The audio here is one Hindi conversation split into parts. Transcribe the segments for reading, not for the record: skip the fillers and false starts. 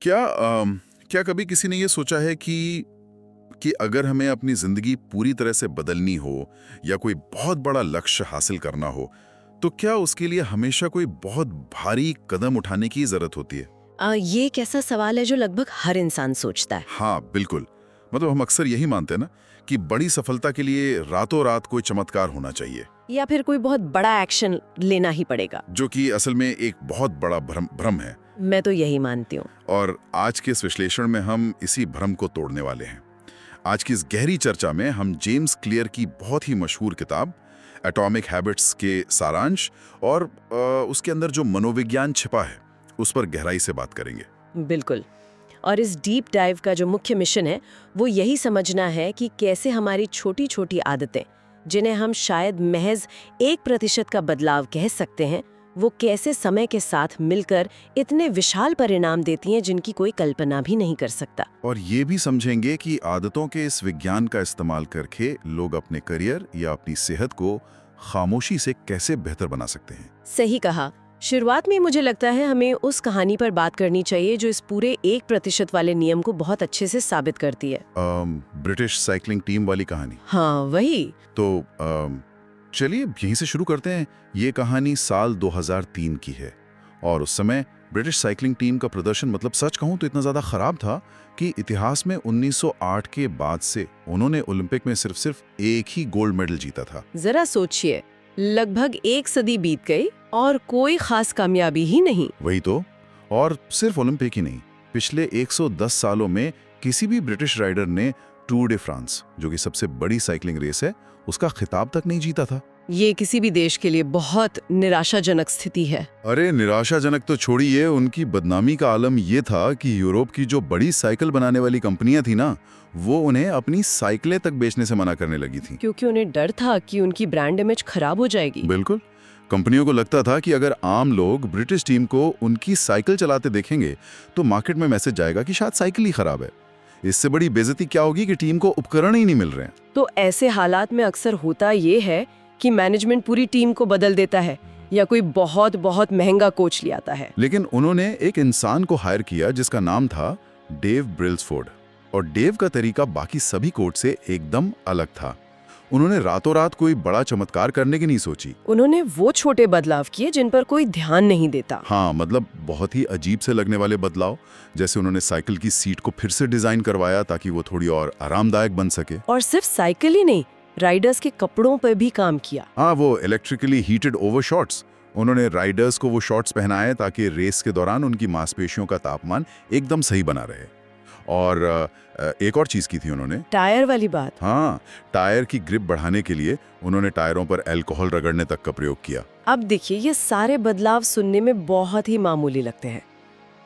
क्या कभी किसी ने ये सोचा है कि अगर हमें अपनी जिंदगी पूरी तरह से बदलनी हो या कोई बहुत बड़ा लक्ष्य हासिल करना हो तो क्या उसके लिए हमेशा कोई बहुत भारी कदम उठाने की जरूरत होती है? ये एक ऐसा सवाल है जो लगभग हर इंसान सोचता है। हाँ बिल्कुल। मतलब हम अक्सर यही मानते हैं ना कि बड़ी सफलता के लिए रातों रात कोई चमत्कार होना चाहिए या फिर कोई बहुत बड़ा एक्शन लेना ही पड़ेगा, जो कि असल में एक बहुत बड़ा भ्रम है। मैं तो यही मानती हूँ। और आज के इस विश्लेषण में हम इसी भ्रम को तोड़ने वाले हैं। आज की इस गहरी चर्चा में हम जेम्स क्लियर की बहुत ही मशहूर किताब एटॉमिक हैबिट्स के सारांश और उसके अंदर जो मनोविज्ञान छिपा है उस पर गहराई से बात करेंगे। बिल्कुल। और इस डीप डाइव का जो मुख्य मिशन है वो यही समझना है कि कैसे हमारी छोटी छोटी आदतें, जिन्हें हम शायद महज 1% का बदलाव कह सकते हैं, वो कैसे समय के साथ मिलकर इतने विशाल परिणाम देती हैं जिनकी कोई कल्पना भी नहीं कर सकता। और ये भी समझेंगे कि आदतों के इस विज्ञान का इस्तेमाल करके लोग अपने करियर या अपनी सेहत को खामोशी से कैसे बेहतर बना सकते हैं। सही कहा। शुरुआत में मुझे लगता है हमें उस कहानी पर बात करनी चाहिए जो इस पूरे 1% वाले नियम को बहुत अच्छे से साबित करती है। ब्रिटिश साइकिलिंग टीम वाली कहानी। हाँ वही। तो चलिए यहीं से शुरू करते हैं। ये कहानी साल 2003 की है और उस समय ब्रिटिश साइकिलिंग टीम का प्रदर्शन, मतलब सच कहूं तो इतना ज्यादा खराब था कि इतिहास में 1908 के बाद से उन्होंने ओलंपिक में सिर्फ एक ही गोल्ड मेडल जीता था। जरा सोचिए, लगभग 1 सदी बीत गई और कोई खास कामयाबी ही नहीं। वही तो। और सिर्फ ओलंपिक ही नहीं, पिछले 110 सालों में किसी भी ब्रिटिश राइडर ने टूर डे फ्रांस, जो कि सबसे बड़ी साइकिलिंग रेस है, उसका खिताब तक नहीं जीता था। ये किसी भी देश के लिए बहुत निराशाजनक स्थिति है। अरे निराशाजनक तो छोड़िए, उनकी बदनामी का आलम ये था कि यूरोप की जो बड़ी साइकिल बनाने वाली कंपनियां थी ना, वो उन्हें अपनी साइकिलें तक बेचने से मना करने लगी थी। क्योंकि उन्हें डर था कि उनकी ब्रांड इमेज खराब हो जाएगी। बिल्कुल। कंपनियों को लगता था कि अगर आम लोग ब्रिटिश टीम को उनकी साइकिल चलाते देखेंगे तो मार्केट में मैसेज जाएगा कि शायद साइकिल ही खराब है। इससे बड़ी बेइज्जती क्या होगी कि टीम को उपकरण ही नहीं मिल रहे हैं। तो ऐसे हालात में अक्सर होता ये है कि मैनेजमेंट पूरी टीम को बदल देता है या कोई बहुत बहुत महंगा कोच ले आता है। लेकिन उन्होंने एक इंसान को हायर किया जिसका नाम था डेव ब्रेल्सफोर्ड। और डेव का तरीका बाकी सभी कोच से एकदम अलग था। उन्होंने रातों रात कोई बड़ा चमत्कार करने की नहीं सोची। उन्होंने वो छोटे बदलाव किए जिन पर कोई ध्यान नहीं देता। हाँ, मतलब बहुत ही अजीब से लगने वाले बदलाव। जैसे उन्होंने साइकिल की सीट को फिर से डिजाइन करवाया ताकि वो थोड़ी और आरामदायक बन सके। और सिर्फ साइकिल ही नहीं, राइडर्स के कपड़ों पर भी काम किया। हाँ, वो इलेक्ट्रिकली हीटेड ओवर शॉर्ट्स। उन्होंने राइडर्स को वो शॉर्ट्स पहनाए ताकि रेस के दौरान उनकी मांसपेशियों का तापमान एकदम सही बना रहे। और एक और चीज की थी उन्होंने, टायर वाली बात। हाँ, टायर की ग्रिप बढ़ाने के लिए उन्होंने टायरों पर अल्कोहल रगड़ने तक का प्रयोग किया। अब देखिए, ये सारे बदलाव सुनने में बहुत ही मामूली लगते हैं।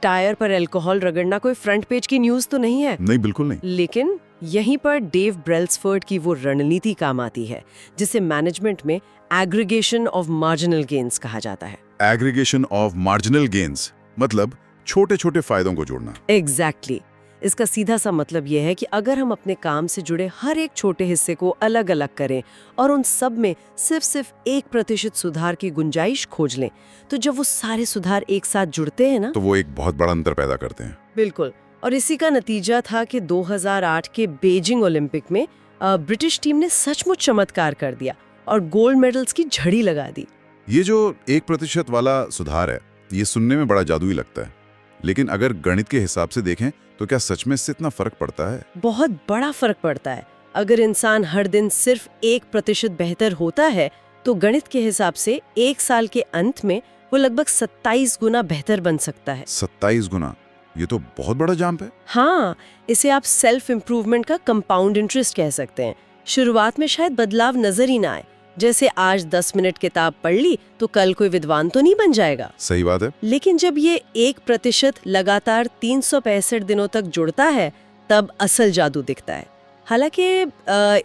टायर पर अल्कोहल रगड़ना कोई फ्रंट पेज की न्यूज तो नहीं है। नहीं, बिल्कुल नहीं। लेकिन यहीं पर डेव ब्रेल्सफोर्ड की वो रणनीति काम आती है जिसे मैनेजमेंट में एग्रीगेशन ऑफ मार्जिनल गेन्स कहा जाता है। एग्रीगेशन ऑफ मार्जिनल गेन्स मतलब छोटे छोटे फायदों को जोड़ना। एग्जैक्टली। इसका सीधा सा मतलब यह है कि अगर हम अपने काम से जुड़े हर एक छोटे हिस्से को अलग अलग करें और उन सब में सिर्फ 1% सुधार की गुंजाइश खोज लें, तो जब वो सारे सुधार एक साथ जुड़ते हैं ना, तो वो एक बहुत बड़ा अंतर पैदा करते हैं। बिल्कुल। और इसी का नतीजा था कि 2008 के बीजिंग ओलंपिक में ब्रिटिश टीम ने सचमुच चमत्कार कर दिया और गोल्ड मेडल्स की झड़ी लगा दी। ये जो 1% वाला सुधार है, ये सुनने में बड़ा जादुई लगता है, लेकिन अगर गणित के हिसाब से देखें तो क्या सच में इससे इतना फर्क पड़ता है? बहुत बड़ा फर्क पड़ता है। अगर इंसान हर दिन सिर्फ 1% बेहतर होता है तो गणित के हिसाब से 1 साल के अंत में वो लगभग 27 गुना बेहतर बन सकता है। 27 गुना? ये तो बहुत बड़ा जंप है। हाँ, इसे आप सेल्फ इम्प्रूवमेंट का कंपाउंड इंटरेस्ट कह सकते हैं। शुरुआत में शायद बदलाव नजर ही ना आए, जैसे आज 10 मिनट किताब पढ़ ली तो कल कोई विद्वान तो नहीं बन जाएगा। सही बात है। लेकिन जब ये 1% लगातार 365 दिनों तक जुड़ता है, तब असल जादू दिखता है। हालांकि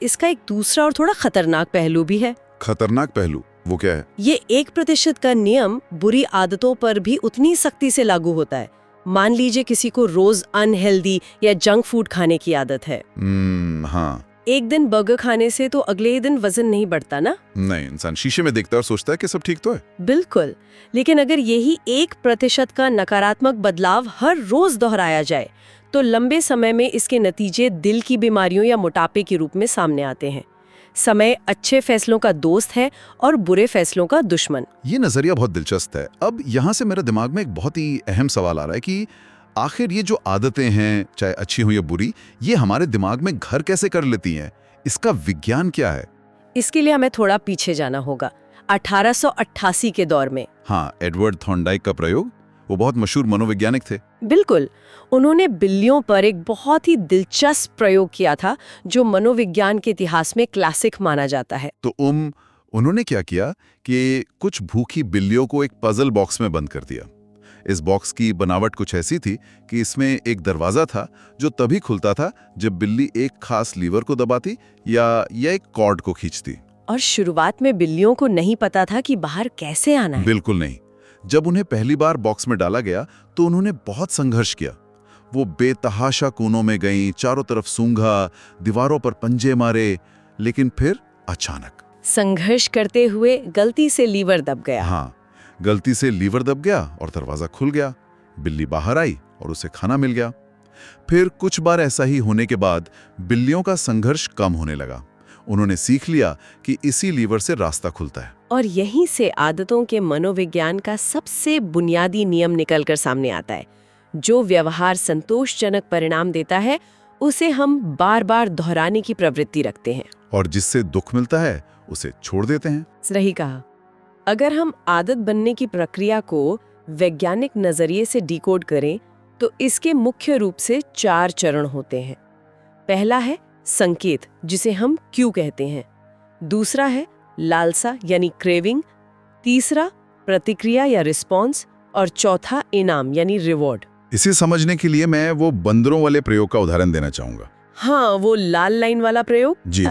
इसका एक दूसरा और थोड़ा खतरनाक पहलू भी है। खतरनाक पहलू? वो क्या है? ये 1% का नियम बुरी आदतों पर भी उतनी सख्ती से लागू होता है। मान लीजिए किसी को रोज अनहेल्दी या जंक फूड खाने की आदत है। हाँ, एक दिन बर्गर खाने से तो अगले ही दिन वजन नहीं बढ़ता ना। नहीं, इंसान शीशे में देखता है और सोचता है कि सब ठीक तो है। बिल्कुल, लेकिन अगर यही 1% का नकारात्मक बदलाव हर रोज दोहराया जाए तो लंबे समय में इसके नतीजे दिल की बीमारियों या मोटापे के रूप में सामने आते हैं। समय अच्छे फैसलों का दोस्त है और बुरे फैसलों का दुश्मन। ये नजरिया बहुत दिलचस्प है। अब यहाँ से मेरे दिमाग में एक बहुत ही अहम सवाल आ रहा है कि आखिर ये जो आदतें हैं, चाहे अच्छी हो या बुरी, ये हमारे दिमाग में घर कैसे कर लेती हैं? इसका विज्ञान क्या है? इसके लिए हमें थोड़ा पीछे जाना होगा, 1888 के दौर में। हाँ, एडवर्ड थॉर्नडाइक का प्रयोग, वो बहुत मशहूर मनोवैज्ञानिक थे। बिल्कुल, उन्होंने बिल्लियों पर एक बहुत ही दिलचस्प प्रयोग किया था जो मनोविज्ञान के इतिहास में क्लासिक माना जाता है। तो उन्होंने क्या किया कि कुछ भूखी बिल्लियों को एक पजल बॉक्स में बंद कर दिया। इस बॉक्स की बनावट कुछ ऐसी थी कि इसमें एक दरवाजा था जो तभी खुलता था जब बिल्ली एक खास लीवर को दबाती या एक कॉर्ड को खींचती। और शुरुआत में बिल्लियों को नहीं पता था कि बाहर कैसे आना है। बिल्कुल नहीं। जब उन्हें पहली बार बॉक्स में डाला गया तो उन्होंने बहुत संघर्ष किया। वो बेतहाशा कोनों में गईं, चारों तरफ सूंघा, दीवारों पर पंजे मारे, लेकिन फिर अचानक संघर्ष करते हुए गलती से लीवर दब गया। हाँ, गलती से लीवर दब गया और दरवाजा खुल गया। बिल्ली बाहर आई और उसे खाना मिल गया। फिर कुछ बार ऐसा ही होने के बाद बिल्लियों का संघर्ष कम होने लगा। उन्होंने सीख लिया कि इसी लीवर से रास्ता खुलता है। और यहीं से आदतों के मनोविज्ञान का सबसे बुनियादी नियम निकलकर सामने आता है। जो व्यवहार संतोषजनक परिणाम देता है उसे हम बार बार दोहराने की प्रवृत्ति रखते हैं, और जिससे दुख मिलता है उसे छोड़ देते हैं। सही कहा। अगर हम आदत बनने की प्रक्रिया को वैज्ञानिक नजरिए से डिकोड करें तो इसके मुख्य रूप से 4 चरण होते हैं। पहला है संकेत, जिसे हम क्यू कहते हैं। दूसरा है लालसा यानी क्रेविंग। तीसरा प्रतिक्रिया या रिस्पॉन्स। और चौथा इनाम यानी रिवॉर्ड। इसे समझने के लिए मैं वो बंदरों वाले प्रयोग का उदाहरण देना चाहूंगा। हाँ, वो लाल लाइन वाला प्रयोग। जी।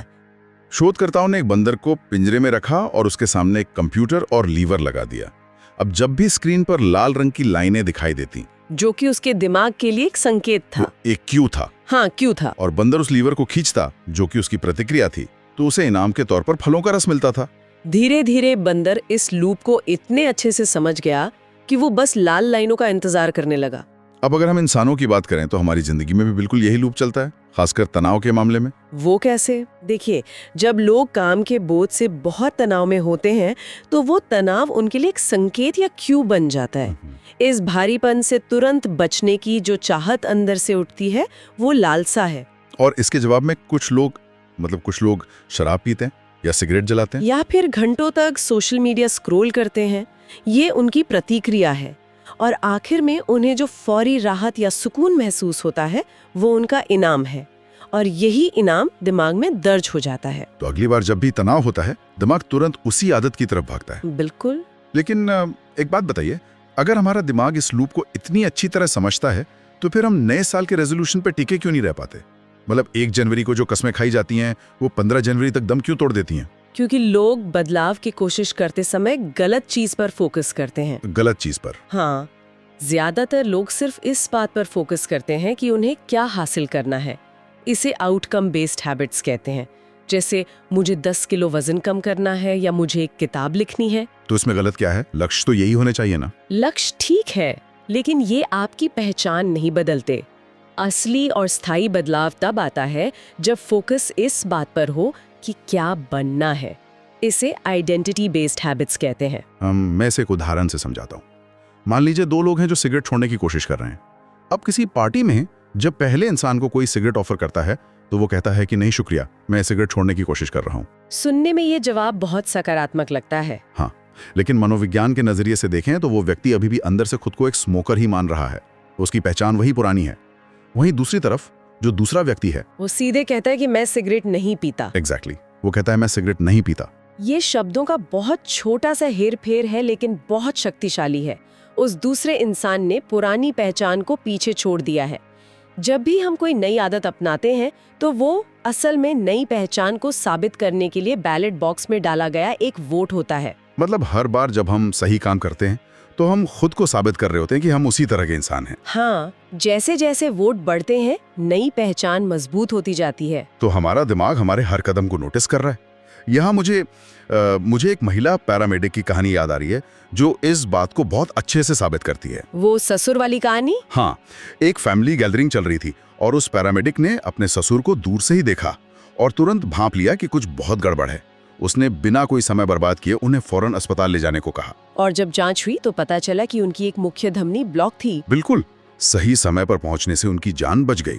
शोधकर्ताओं ने एक बंदर को पिंजरे में रखा और उसके सामने एक कंप्यूटर और लीवर लगा दिया। अब जब भी स्क्रीन पर लाल रंग की लाइनें दिखाई देती, जो कि उसके दिमाग के लिए एक संकेत था, एक क्यू था। हाँ, क्यू था। और बंदर उस लीवर को खींचता, जो कि उसकी प्रतिक्रिया थी, तो उसे इनाम के तौर पर फलों का रस मिलता था। धीरे धीरे बंदर इस लूप को इतने अच्छे से समझ गया कि वो बस लाल लाइनों का इंतजार करने लगा। अब अगर हम इंसानों की बात करें तो हमारी जिंदगी में भी बिल्कुल यही लूप चलता है, खासकर तनाव के मामले में। वो कैसे? देखिए, जब लोग काम के बोझ से बहुत तनाव में होते हैं तो वो तनाव उनके लिए एक संकेत या क्यू बन जाता है। इस भारीपन से तुरंत बचने की जो चाहत अंदर से उठती है वो लालसा है। और इसके जवाब में कुछ लोग शराब पीते हैं या सिगरेट जलाते हैं या फिर घंटों तक सोशल मीडिया स्क्रॉल करते हैं। ये उनकी प्रतिक्रिया है। और आखिर में उन्हें जो फौरी राहत या सुकून महसूस होता है वो उनका इनाम है। और यही इनाम दिमाग में दर्ज हो जाता है। तो अगली बार जब भी तनाव होता है, दिमाग तुरंत उसी आदत की तरफ भागता है। बिल्कुल। लेकिन एक बात बताइए, अगर हमारा दिमाग इस लूप को इतनी अच्छी तरह समझता है तो फिर हम नए साल के रेजोल्यूशन पे टिके क्यों नहीं रह पाते? मतलब 1 जनवरी को जो कस्में खाई जाती हैं वो 15 जनवरी तक दम क्यों तोड़ देती हैं? क्योंकि लोग बदलाव की कोशिश करते समय गलत चीज पर फोकस करते हैं। गलत चीज पर? हाँ, ज्यादातर लोग सिर्फ इस बात पर फोकस करते हैं कि उन्हें क्या हासिल करना है। इसे आउटकम बेस्ड हैबिट्स कहते हैं। जैसे मुझे 10 किलो वजन कम करना है या मुझे एक किताब लिखनी है। तो इसमें गलत क्या है? लक्ष्य तो यही होने चाहिए ना। लक्ष्य ठीक है, लेकिन ये आपकी पहचान नहीं बदलते। असली और स्थायी बदलाव तब आता है जब फोकस इस बात पर हो कि क्या बनना है। इसे आइडेंटिटी बेस्ड हैबिट्स कहते हैं। मैं इसे एक उदाहरण से समझाता हूँ। मान लीजिए 2 लोग हैं जो सिगरेट छोड़ने की कोशिश कर रहे हैं। अब किसी पार्टी में जब पहले इंसान को कोई सिगरेट ऑफर करता है तो वो कहता है कि नहीं शुक्रिया, मैं सिगरेट छोड़ने की कोशिश कर रहा हूँ। सुनने में ये जवाब बहुत सकारात्मक लगता है। हाँ, लेकिन मनोविज्ञान के नजरिए से देखें तो वो व्यक्ति अभी भी अंदर से खुद को एक स्मोकर ही मान रहा है। उसकी पहचान वही पुरानी है। वहीं दूसरी तरफ जो दूसरा व्यक्ति है वो सीधे कहता है कि मैं सिगरेट नहीं पीता। एग्जैक्टली, वो कहता है मैं सिगरेट नहीं पीता। ये शब्दों का बहुत छोटा सा हेर फेर है, लेकिन बहुत शक्तिशाली है। उस दूसरे इंसान ने पुरानी पहचान को पीछे छोड़ दिया है। जब भी हम कोई नई आदत अपनाते हैं तो वो असल में नई पहचान को साबित करने के लिए बैलेट बॉक्स में डाला गया एक वोट होता है। मतलब हर बार जब हम सही काम करते हैं तो हम खुद को साबित कर रहे होते हैं कि हम उसी तरह के इंसान हैं। हाँ, जैसे जैसे वोट बढ़ते हैं नई पहचान मजबूत होती जाती है। तो हमारा दिमाग हमारे हर कदम को नोटिस कर रहा है। यहाँ मुझे एक महिला पैरामेडिक की कहानी याद आ रही है जो इस बात को बहुत अच्छे से साबित करती है। वो ससुर वाली कहानी? हाँ, एक फैमिली गैदरिंग चल रही थी और उस पैरामेडिक ने अपने ससुर को दूर से ही देखा और तुरंत भांप लिया कि कुछ बहुत गड़बड़ है। उसने बिना कोई समय बर्बाद किए उन्हें फौरन अस्पताल ले जाने को कहा। और जब जांच हुई तो पता चला कि उनकी एक मुख्य धमनी ब्लॉक थी। बिल्कुल, सही समय पर पहुंचने से उनकी जान बच गई।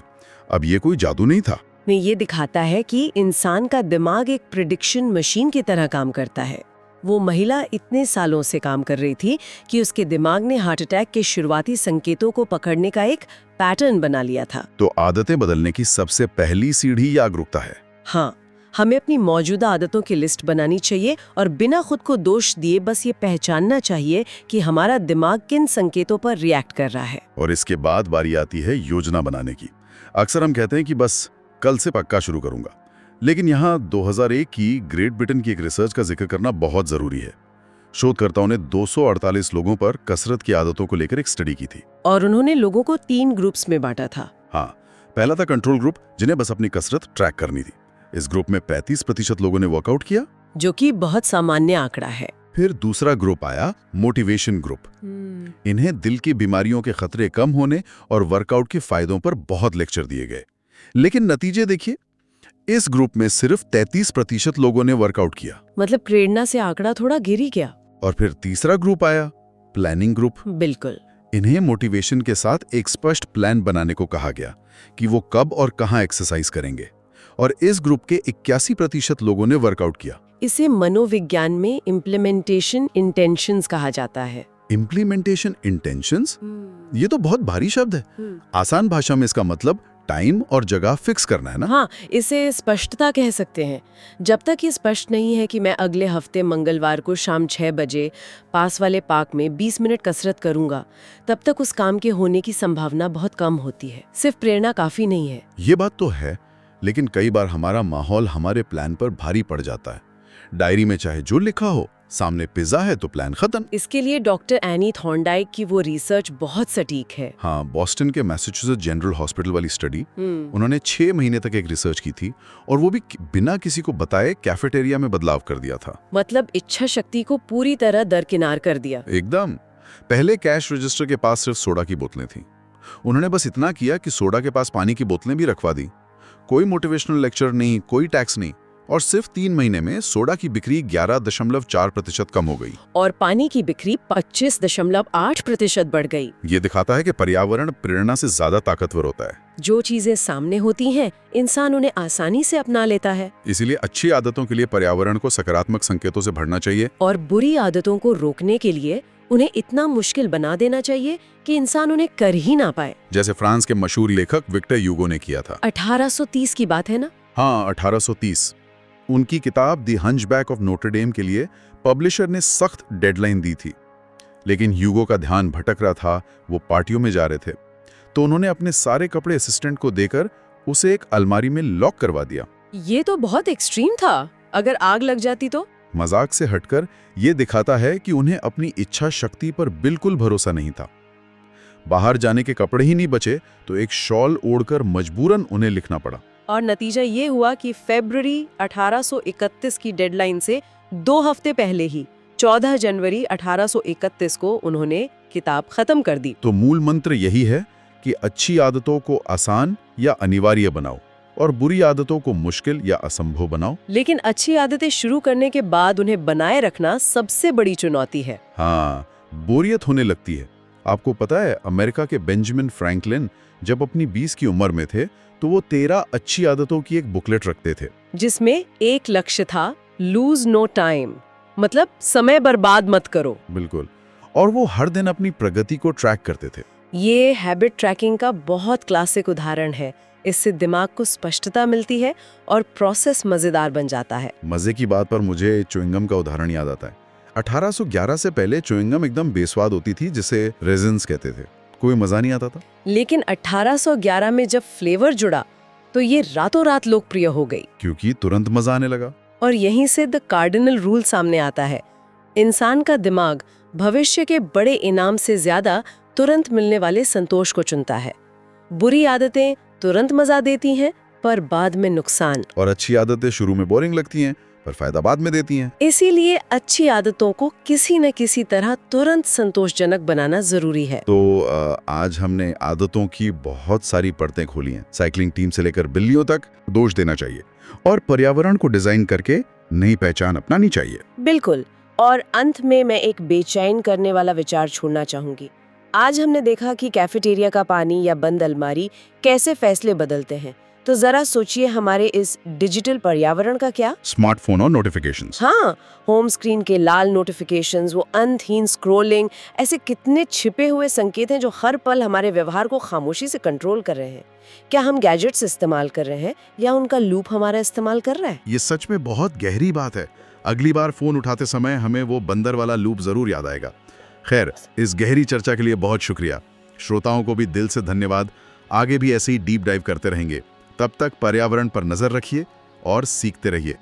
अब ये कोई जादू नहीं था। ये दिखाता है कि इंसान का दिमाग एक प्रिडिक्शन मशीन की तरह काम करता है। वो महिला इतने सालों से काम कर रही थी कि उसके दिमाग ने हार्ट अटैक के शुरुआती संकेतों को पकड़ने का एक पैटर्न बना लिया था। तो आदतें बदलने की सबसे पहली सीढ़ी जागरूकता है। हाँ, हमें अपनी मौजूदा आदतों की लिस्ट बनानी चाहिए और बिना खुद को दोष दिए बस ये पहचानना चाहिए कि हमारा दिमाग किन संकेतों पर रिएक्ट कर रहा है। और इसके बाद बारी आती है योजना बनाने की। अक्सर हम कहते हैं कि बस कल से पक्का शुरू करूंगा, लेकिन यहाँ 2001 की ग्रेट ब्रिटेन की एक रिसर्च का जिक्र करना बहुत जरूरी है। शोधकर्ताओं ने 248 लोगों पर कसरत की आदतों को लेकर एक स्टडी की थी और उन्होंने लोगों को 3 ग्रुप्स में बांटा था। हाँ, पहला था कंट्रोल ग्रुप, जिन्हें बस अपनी कसरत ट्रैक करनी थी। इस ग्रुप में 35% लोगों ने वर्कआउट किया, जो कि बहुत सामान्य आंकड़ा है। फिर दूसरा ग्रुप आया मोटिवेशन ग्रुप। इन्हें दिल की बीमारियों के खतरे कम होने और वर्कआउट के फायदों पर बहुत लेक्चर दिए गए। लेकिन नतीजे देखिए, इस ग्रुप में सिर्फ 33% लोगों ने वर्कआउट किया। मतलब प्रेरणा से आंकड़ा थोड़ा गिर ही गया। और फिर तीसरा ग्रुप आया प्लानिंग ग्रुप। बिल्कुल। इन्हें मोटिवेशन के साथ एक स्पष्ट प्लान बनाने को कहा गया कि वो कब और कहां एक्सरसाइज करेंगे। और इस ग्रुप के 81% लोगों ने वर्कआउट किया। इसे मनोविज्ञान में इम्प्लीमेंटेशन इंटेंशंस कहा जाता है। Implementation intentions? ये तो बहुत भारी शब्द है। आसान भाषा में इसका मतलब टाइम और जगह फिक्स करना है ना? हाँ, इसे स्पष्टता कह सकते हैं। जब तक ये स्पष्ट नहीं है कि मैं अगले हफ्ते मंगलवार को शाम 6 बजे पास वाले पार्क में 20 मिनट कसरत करूंगा, तब तक उस काम के होने की संभावना बहुत कम होती है। सिर्फ प्रेरणा काफी नहीं है। ये बात तो है, लेकिन कई बार हमारा माहौल हमारे प्लान पर भारी पड़ जाता है। डायरी में चाहे जो लिखा हो, सामने पिज्जा है तो प्लान खत्म। इसके लिए डॉक्टर एनी थॉर्नडाइक की वो रिसर्च बहुत सटीक है। हाँ, बॉस्टन के मैसाचुसेट्स जनरल हॉस्पिटल वाली स्टडी, उन्होंने 6 महीने तक एक रिसर्च की थी और वो भी बिना किसी को बताए कैफेटेरिया में बदलाव कर दिया था। मतलब इच्छा शक्ति को पूरी तरह दरकिनार कर दिया। एकदम। पहले कैश रजिस्टर के पास सिर्फ सोडा की बोतलें थीं। उन्होंने बस इतना किया कि सोडा के पास पानी की बोतलें भी रखवा दी। कोई मोटिवेशनल लेक्चर नहीं, कोई टैक्स नहीं, और सिर्फ 3 महीने में सोडा की बिक्री 11.4% कम हो गई और पानी की बिक्री 25.8% बढ़ गई। ये दिखाता है कि पर्यावरण प्रेरणा से ज्यादा ताकतवर होता है। जो चीजें सामने होती हैं, इंसान उन्हें आसानी से अपना लेता है। इसीलिए अच्छी आदतों के लिए पर्यावरण को सकारात्मक संकेतों से भरना चाहिए और बुरी आदतों को रोकने के लिए उन्हें इतना मुश्किल बना देना चाहिए कि इंसान उन्हें कर ही ना पाए। जैसे फ्रांस के मशहूर लेखक विक्टर ह्यूगो ने किया था। 1830 की बात है ना? हाँ, 1830। उनकी किताब द हंचबैक ऑफ नोटर डेम के लिए पब्लिशर ने सख्त डेडलाइन दी थी, लेकिन ह्यूगो का ध्यान भटक रहा था। वो पार्टियों में जा रहे थे, तो उन्होंने अपने सारे कपड़े असिस्टेंट को देकर उसे एक अलमारी में लॉक करवा दिया। ये तो बहुत एक्सट्रीम था। अगर आग लग जाती तो? मजाक से हटकर ये दिखाता है कि उन्हें अपनी इच्छा शक्ति पर बिल्कुल भरोसा नहीं था। बाहर जाने के कपड़े ही नहीं बचे तो एक शॉल ओढ़कर मजबूरन उन्हें लिखना पड़ा। और नतीजा ये हुआ कि फरवरी 1831 की डेडलाइन से 2 हफ्ते पहले ही 14 जनवरी 1831 को उन्होंने किताब खत्म कर दी। तो मूल मंत्र यही है कि अच्छी आदतों को आसान या अनिवार्य बनाओ और बुरी आदतों को मुश्किल या असंभव बनाओ। लेकिन अच्छी आदतें शुरू करने के बाद उन्हें बनाए रखना सबसे बड़ी चुनौती है। हाँ, बोरियत होने लगती है। आपको पता है, अमेरिका के बेंजामिन फ्रैंकलिन जब अपनी 20 की उम्र में थे तो वो 13 अच्छी आदतों की एक बुकलेट रखते थे, जिसमें एक लक्ष्य था, लूज नो टाइम, मतलब समय बर्बाद मत करो। बिल्कुल। और वो हर दिन अपनी प्रगति को ट्रैक करते थे। ये हैबिट ट्रैकिंग का बहुत क्लासिक उदाहरण है। इससे दिमाग को स्पष्टता मिलती है और प्रोसेस मजेदार बन जाता है। मजे की बात पर मुझे च्युइंगम का उदाहरण याद आता है। 1811 से पहले च्युइंगम एकदम बेस्वाद होती थी, जिसे रेजिन्स कहते थे। कोई मजा नहीं आता था। लेकिन 1811 में जब फ्लेवर जुड़ा तो ये रातों रात लोकप्रिय हो गई, क्योंकि तुरंत मजा आने लगा। और यहीं से द कार्डिनल रूल सामने आता है। इंसान का दिमाग भविष्य के बड़े इनाम से ज्यादा तुरंत मिलने वाले संतोष को चुनता है। बुरी आदतें तुरंत मजा देती हैं पर बाद में नुकसान, और अच्छी आदतें शुरू में बोरिंग लगती हैं पर फायदा बाद में देती हैं। इसीलिए अच्छी आदतों को किसी न किसी तरह तुरंत संतोषजनक बनाना जरूरी है। तो आज हमने आदतों की बहुत सारी परतें खोली हैं, साइकिलिंग टीम से लेकर बिल्लियों तक। दोष देना चाहिए और पर्यावरण को डिजाइन करके नई पहचान अपनानी चाहिए। बिल्कुल। और अंत में मैं एक बेचैन करने वाला विचार छोड़ना चाहूंगी। आज हमने देखा कि कैफेटेरिया का पानी या बंद अलमारी कैसे फैसले बदलते हैं, तो जरा सोचिए हमारे इस डिजिटल पर्यावरण का क्या। स्मार्टफोन और नोटिफिकेशंस। हाँ, होम स्क्रीन के लाल नोटिफिकेशंस, वो अंतहीन स्क्रॉलिंग, ऐसे कितने छिपे हुए संकेत हैं जो हर पल हमारे व्यवहार को खामोशी से कंट्रोल कर रहे हैं। क्या हम गैजेट्स इस्तेमाल कर रहे हैं या उनका लूप हमारा इस्तेमाल कर रहा है? ये सच में बहुत गहरी बात है। अगली बार फोन उठाते समय हमें वो बंदर वाला लूप जरूर याद आएगा। खैर, इस गहरी चर्चा के लिए बहुत शुक्रिया। श्रोताओं को भी दिल से धन्यवाद। आगे भी ऐसे ही डीप डाइव करते रहेंगे। तब तक पर्यावरण पर नजर रखिए और सीखते रहिए।